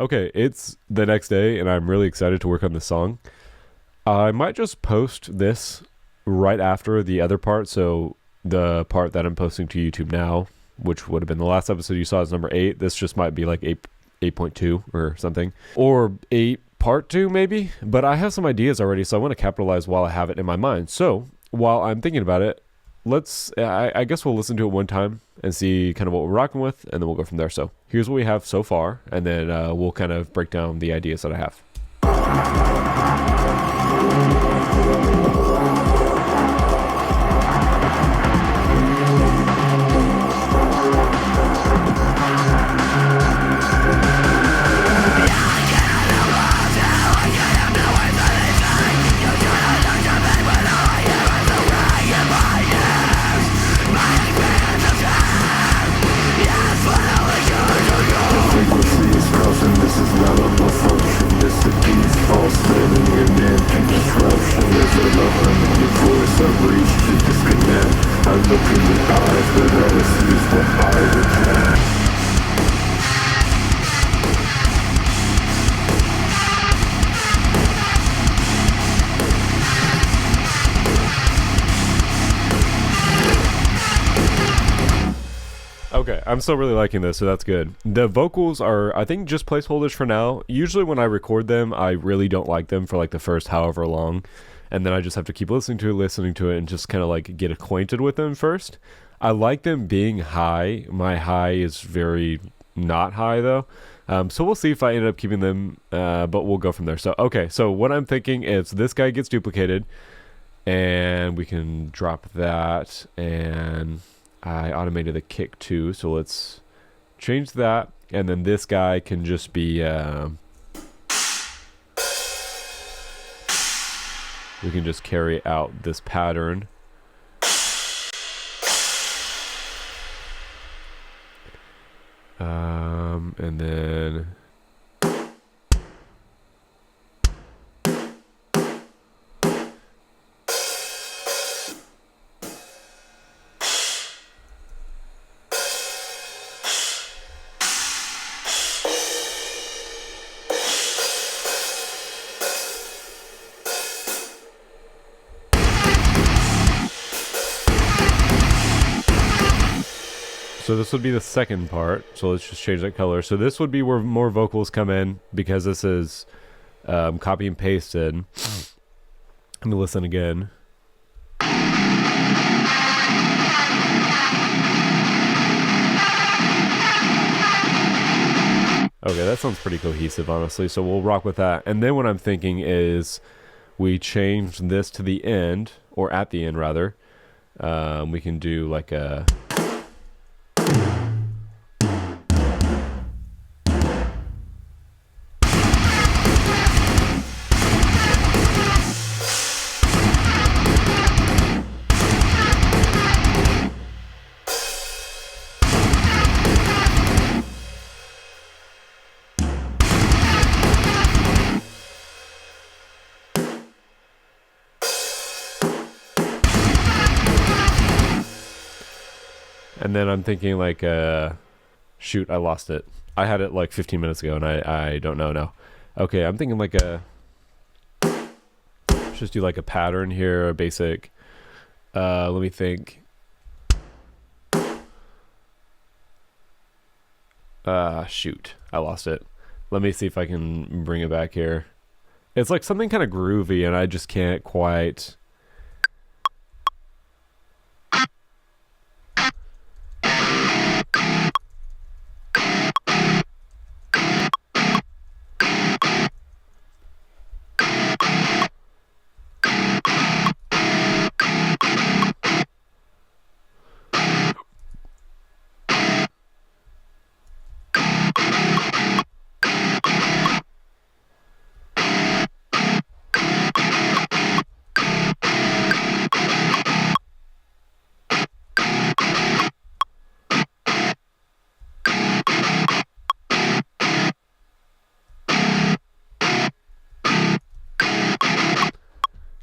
Okay, it's the next day, and I'm really excited to work on this song. I might just post this right after the other part, so the part that I'm posting to YouTube now, which would have been the last episode you saw, is number 8. This just might be like 8.2 or something, or 8 part 2 maybe. But I have some ideas already, so I want to capitalize while I have it in my mind. So while I'm thinking about it, I guess we'll listen to it one time and see kind of what we're rocking with, and then we'll go from there. So here's what we have so far, and then we'll kind of break down the ideas that I have. Okay, I'm still really liking this, so that's good. The vocals are, I think, just placeholders for now. Usually when I record them, I really don't like them for like the first however long, and then I just have to keep listening to it, and just kind of like get acquainted with them first. I like them being high. My high is very not high though. So we'll see if I end up keeping them, but we'll go from there. So, okay, so what I'm thinking is this guy gets duplicated, and we can drop that, and I automated the kick too, so let's change that, and then this guy can just be, we can just carry out this pattern. And then so this would be the second part. So let's just change that color. So this would be where more vocals come in, because this is copy and pasted. Let me listen again. Okay, that sounds pretty cohesive, honestly. So we'll rock with that. And then what I'm thinking is we change this to the end, or at the end rather. We can do like a... And then I'm thinking like, shoot, I lost it. I had it like 15 minutes ago, and I don't know now. Okay, I'm thinking like just do like a pattern here, a basic, let me think. Shoot, I lost it. Let me see if I can bring it back here. It's like something kind of groovy, and I just can't quite...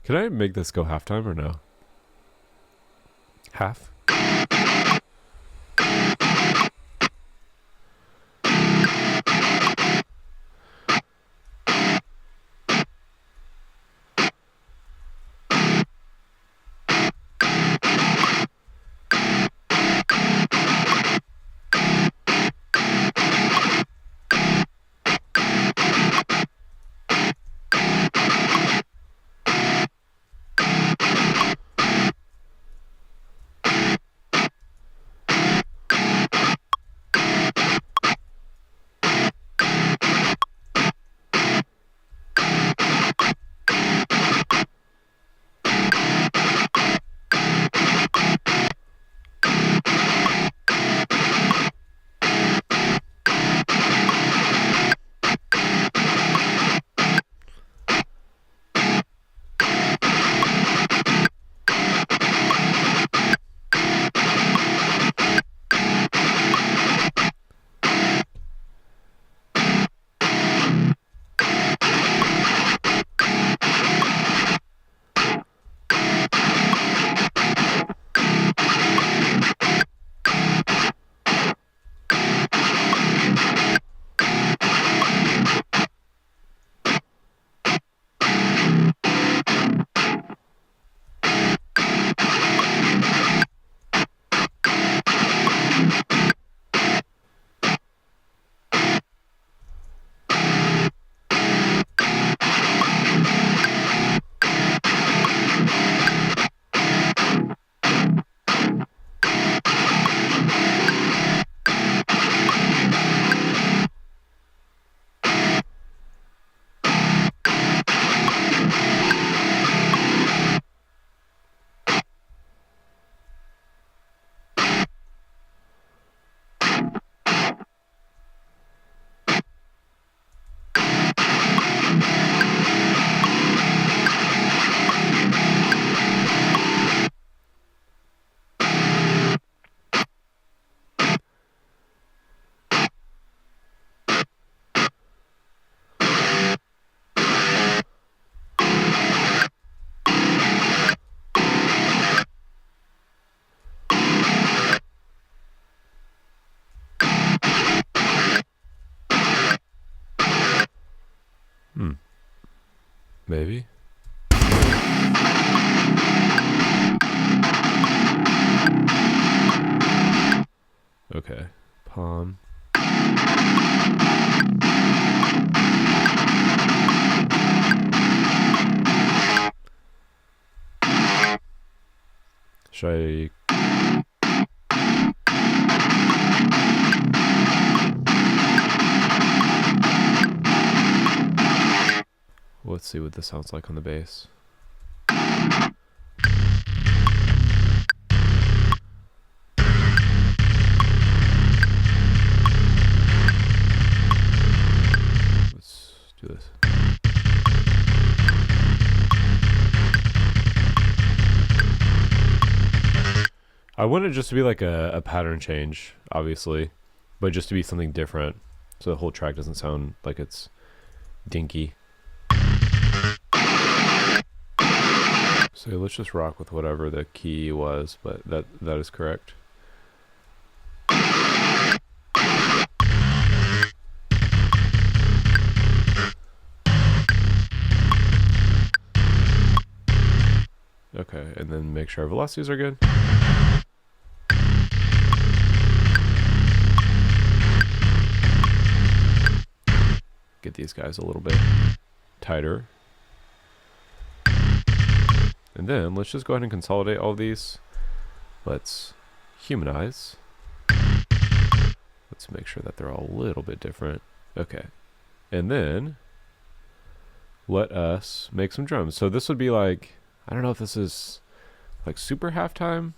Can I make this go halftime or no? Half? Maybe. Okay. Palm. Should I... Let's see what this sounds like on the bass. Let's do this. I want it just to be like a pattern change, obviously, but just to be something different, so the whole track doesn't sound like it's dinky. So let's just rock with whatever the key was, but that is correct. Okay, and then make sure our velocities are good. Get these guys a little bit tighter. And then let's just go ahead and consolidate all these. Let's humanize. Let's make sure that they're all a little bit different. Okay. And then let us make some drums. So this would be like, I don't know if this is like super halftime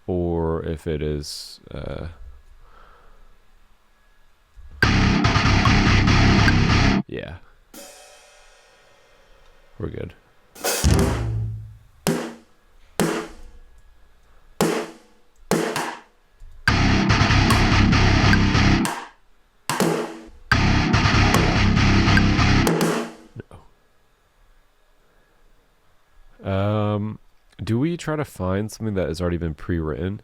or if it is yeah. We're good. No. Do we try to find something that has already been pre-written?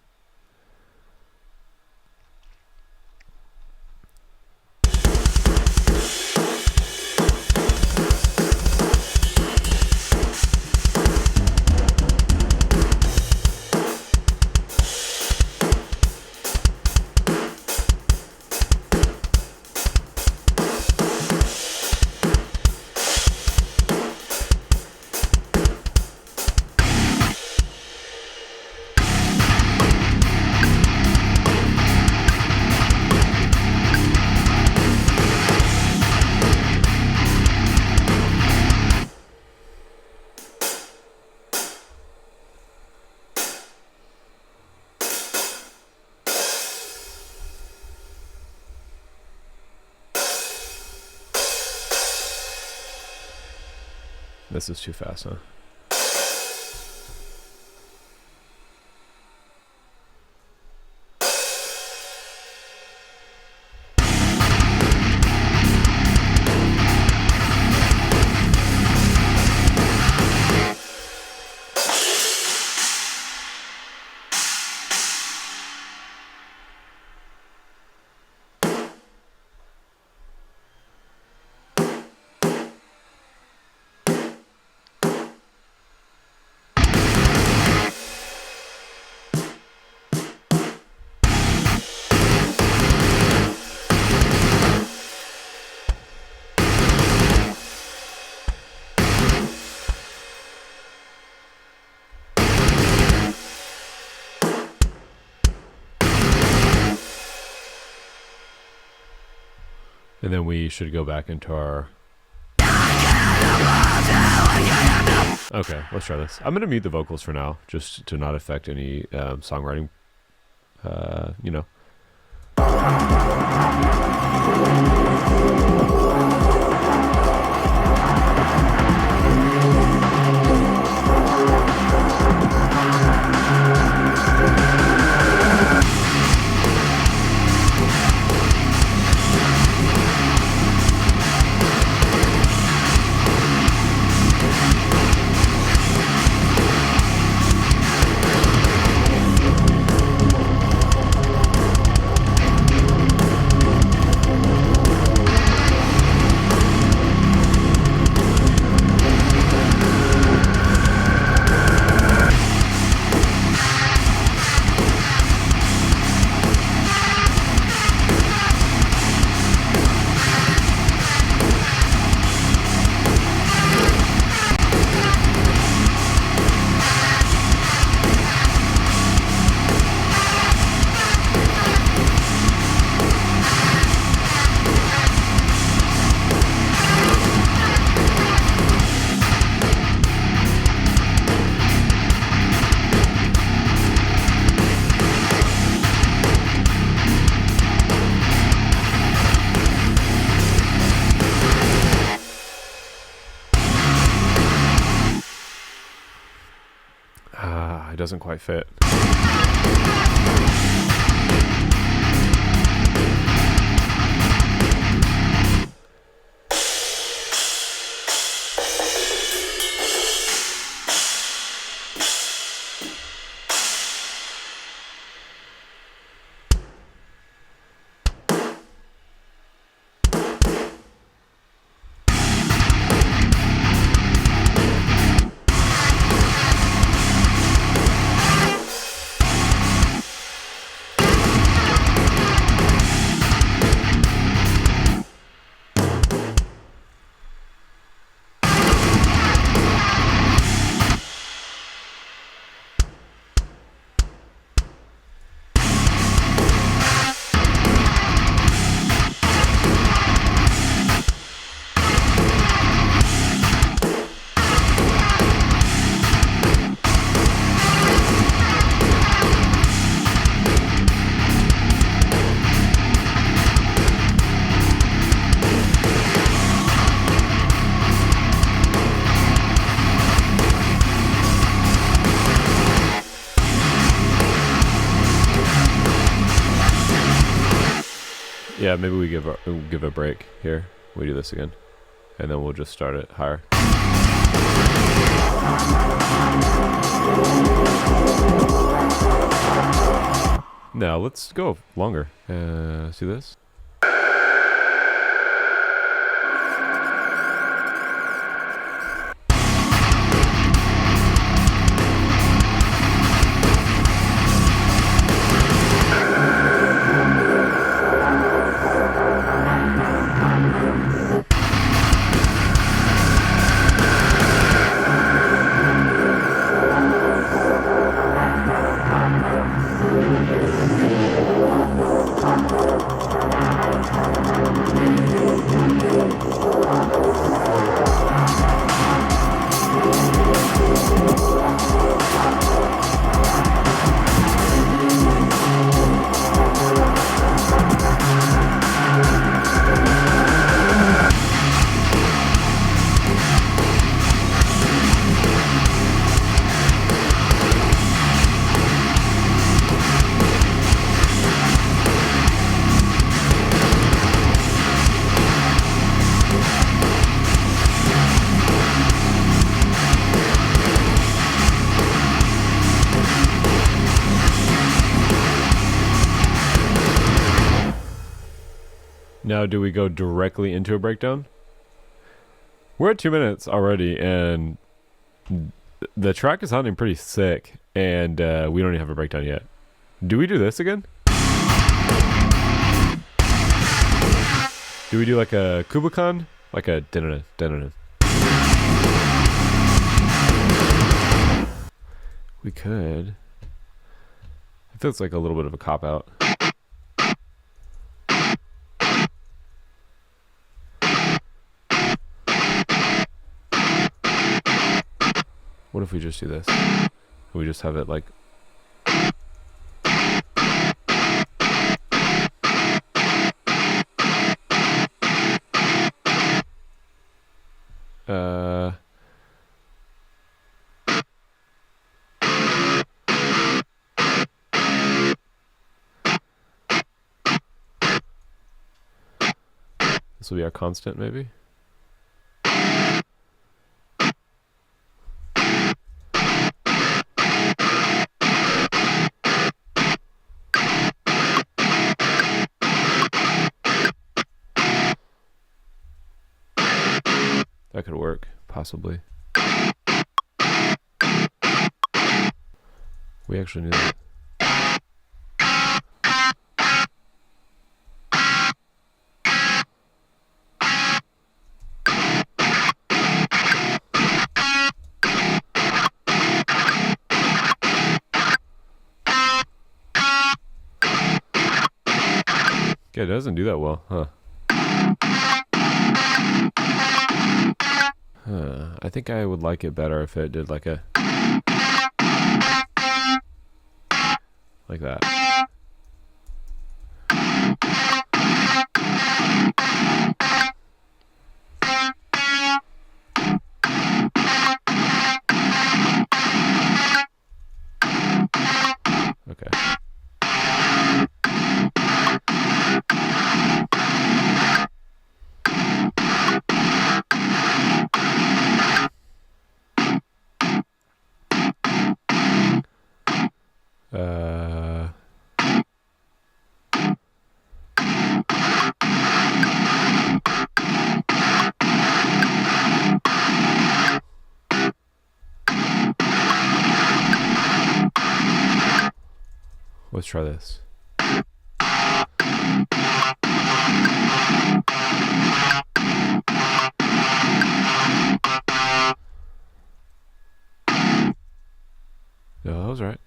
This is too fast, huh? And then we should go back into our... Okay, let's try this. I'm going to mute the vocals for now, just to not affect any songwriting, you know. it doesn't quite fit. Yeah, maybe we give a break here. We do this again, and then we'll just start it higher. Now let's go longer. See this? Now, do we go directly into a breakdown? We're at 2 minutes already, and the track is sounding pretty sick, and we don't even have a breakdown yet. Do we do this again? Do we do like a Kubakan? Like a da-da-da, da-da-da. We could. It feels like a little bit of a cop-out. What if we just do this? We just have it like... This will be our constant, maybe? That could work, possibly. We actually need that. Yeah, it doesn't do that well, huh? I think I would like it better if it did like a... like that. let's try this. No, that was right.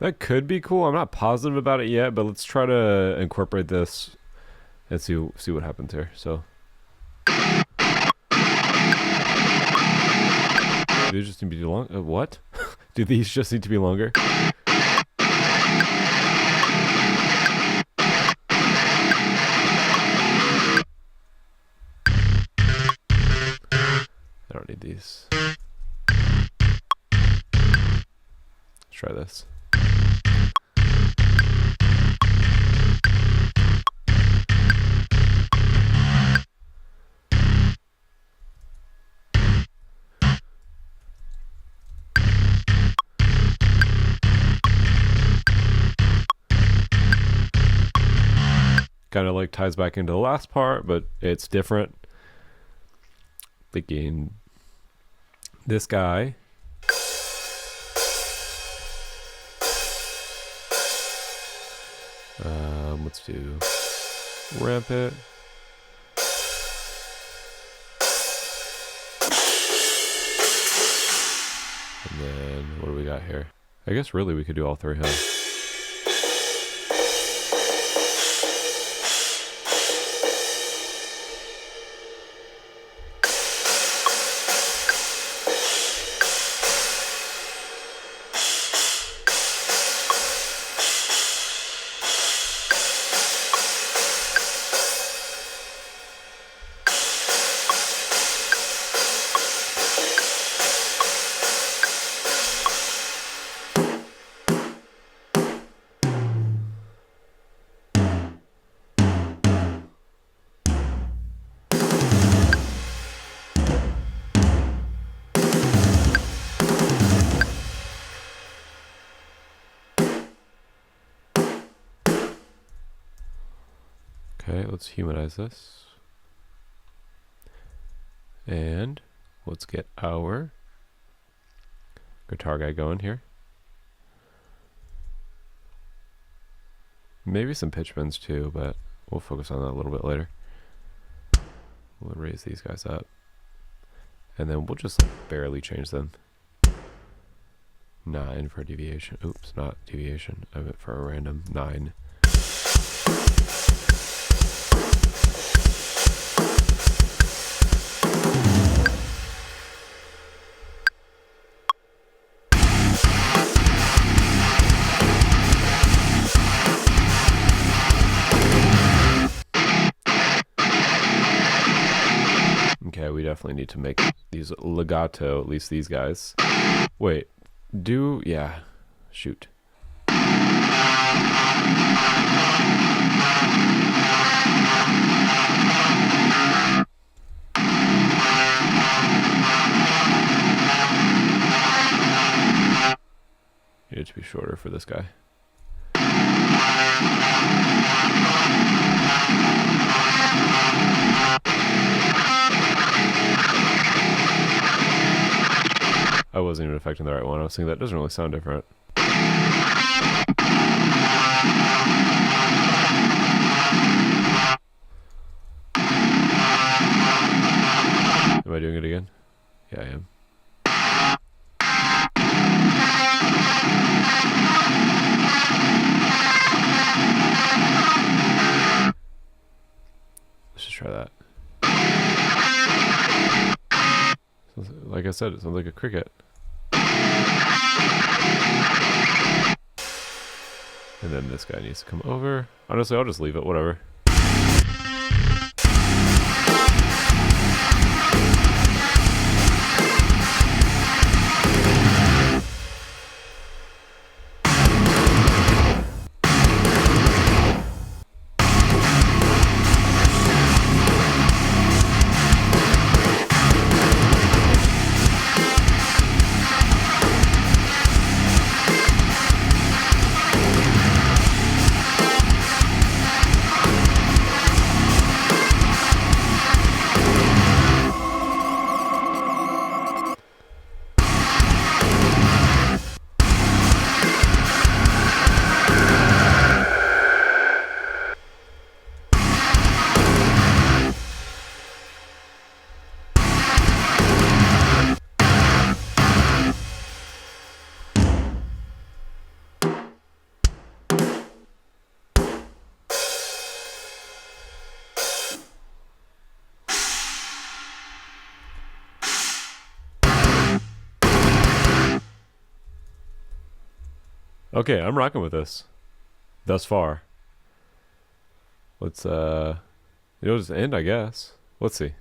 That could be cool. I'm not positive about it yet, but let's try to incorporate this and see what happens here. So, do these just need to be long? What? Do these just need to be longer? I don't need these. Let's try this. Kind of like ties back into the last part, but it's different. Thinking this guy. Let's do ramp it. And then what do we got here? I guess really we could do all three, huh? Okay, let's humanize this. And let's get our guitar guy going here. Maybe some pitch bends too, but we'll focus on that a little bit later. We'll raise these guys up. And then we'll just like barely change them. 9 for deviation. Oops, not deviation. I meant for a random 9. Okay, we definitely need to make these legato, at least these guys. Wait, yeah, shoot. Need it to be shorter for this guy. I wasn't even affecting the right one. I was thinking that doesn't really sound different. Am I doing it again? Yeah, I am. Let's just try that. Like I said, it sounds like a cricket. And then this guy needs to come over. Honestly, I'll just leave it, whatever. Okay, I'm rocking with this thus far. Let's it'll just end, I guess. Let's see.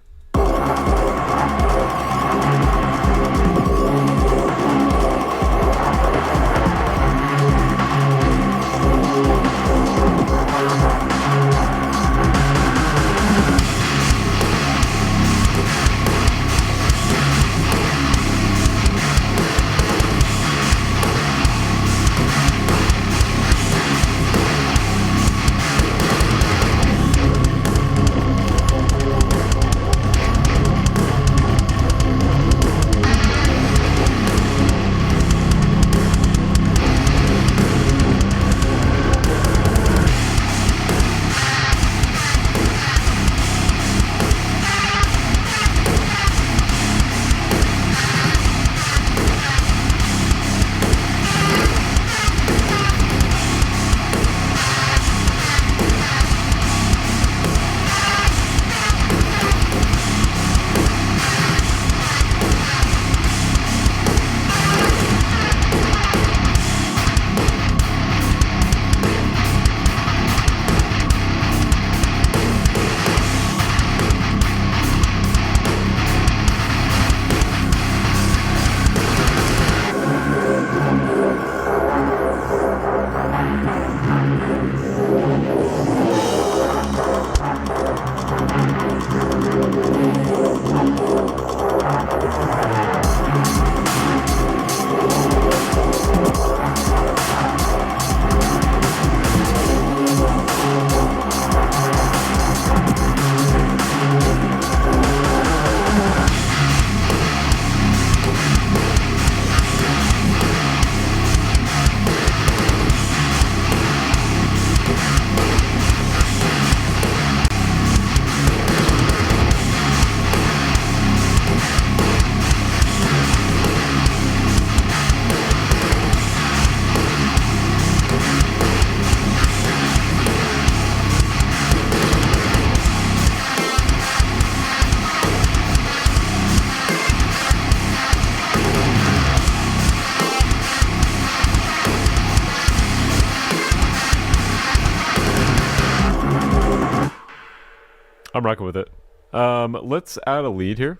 I'm rocking with it. Let's add a lead here.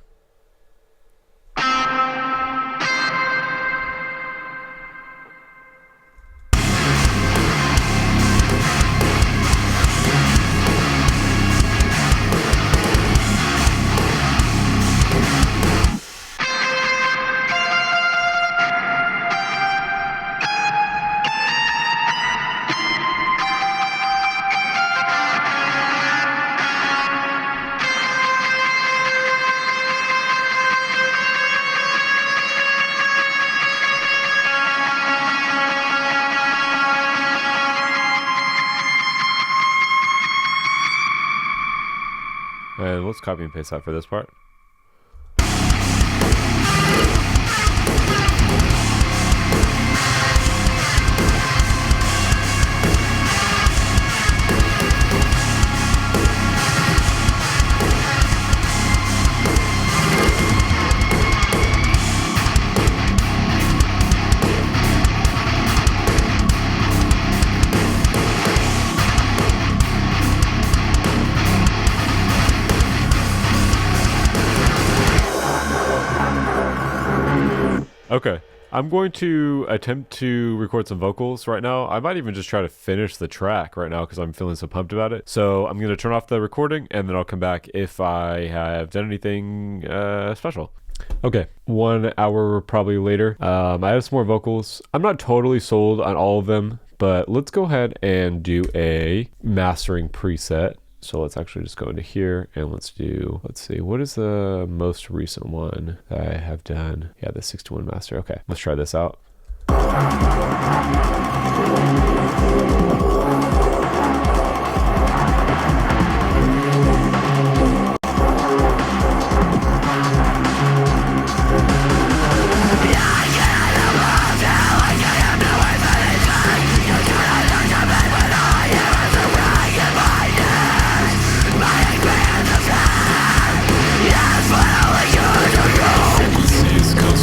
And let's copy and paste that for this part. Okay, I'm going to attempt to record some vocals right now. I might even just try to finish the track right now because I'm feeling so pumped about it. So I'm going to turn off the recording and then I'll come back if I have done anything special. Okay, 1 hour probably later. I have some more vocals. I'm not totally sold on all of them, but let's go ahead and do a mastering preset. So let's actually just go into here and let's see, what is the most recent one that I have done? Yeah, the 61 master. Okay, let's try this out.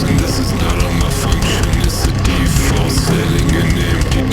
This is not on my function, it's a default setting, an empty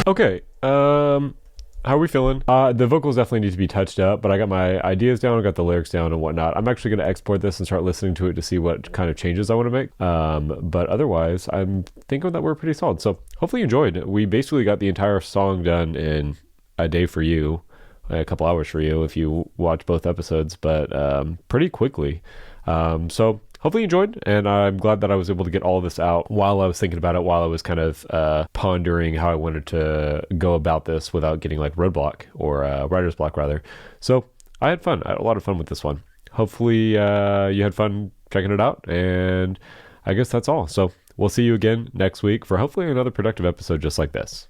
Okay. How are we feeling? The vocals definitely need to be touched up, but I got my ideas down, I got the lyrics down and whatnot. I'm actually going to export this and start listening to it to see what kind of changes I want to make. But otherwise, I'm thinking that we're pretty solid. So hopefully you enjoyed. We basically got the entire song done in a day for you, a couple hours for you if you watch both episodes, but pretty quickly. So hopefully you enjoyed, and I'm glad that I was able to get all of this out while I was thinking about it, while I was kind of pondering how I wanted to go about this without getting like roadblock or writer's block rather. So I had fun. I had a lot of fun with this one. Hopefully you had fun checking it out, and I guess that's all. So we'll see you again next week for hopefully another productive episode just like this.